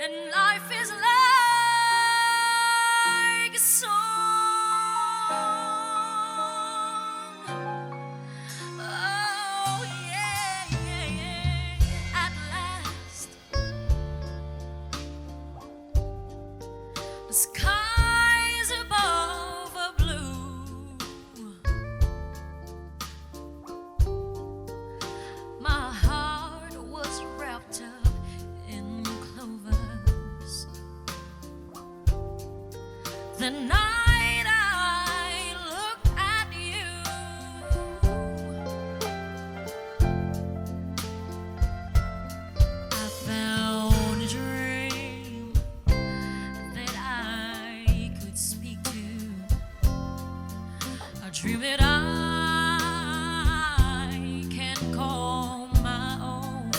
and life is like a song. Oh, yeah, yeah, yeah. At last, the skies above are blue. My heart was wrapped up in clovers. The night I looked at you, I found a dream that I could speak to, a dream that I can call my own.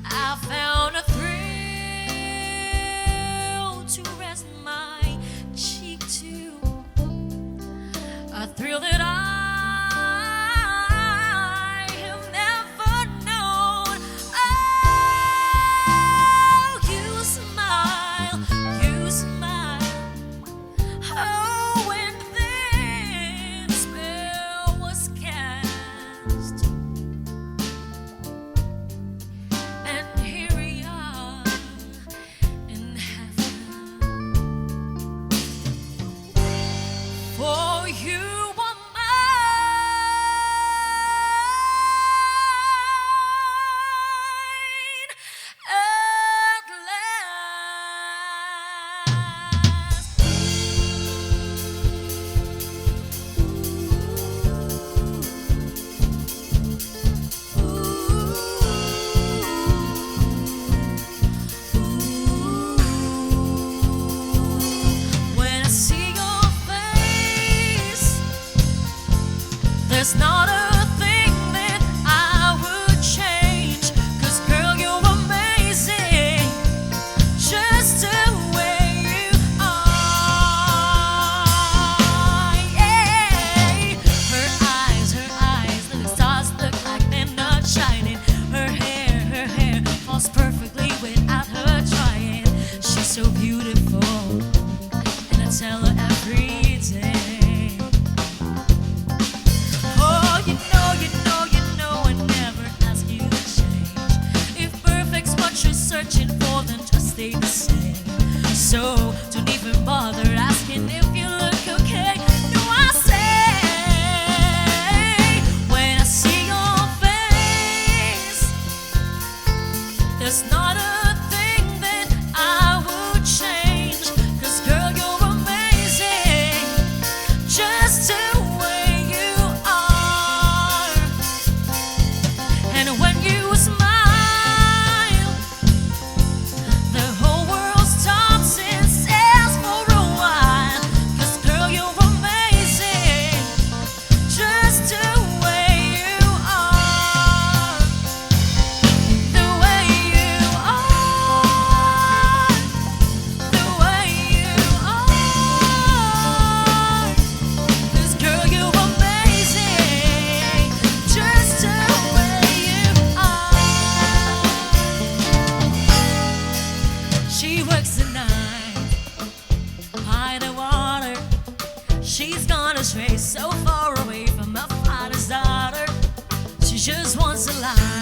I found a thrill to rest my cheek to, a thrill that I have never known. Oh, you smile, you smile. Oh, and then a spell was cast, and here we are in heaven. For you are mine at last. When I see your face, there's not a thing that I would change. 'Cause girl, you're amazing, just the way you are. Yeah. Her eyes, the stars look like they're not shining. Her hair falls perfectly without her trying. She's so beautiful, and I tell her every day. Oh, you know, I never ask you to change. If perfect's what you're searching for, then just stay the same. So don't even bother asking if you look okay. No, I say, when I see your face, there's not a thing that I would change. 'Cause girl, you're amazing, just the way you are. And when you smile, the whole world stops and stares for a while. 'Cause girl, you're amazing, just the way you are. The way you are, the way you are. 'Cause girl, you're amazing, just the way you are. She works the night by the water. She's gone astray, so far away from her father's daughter. She just wants a life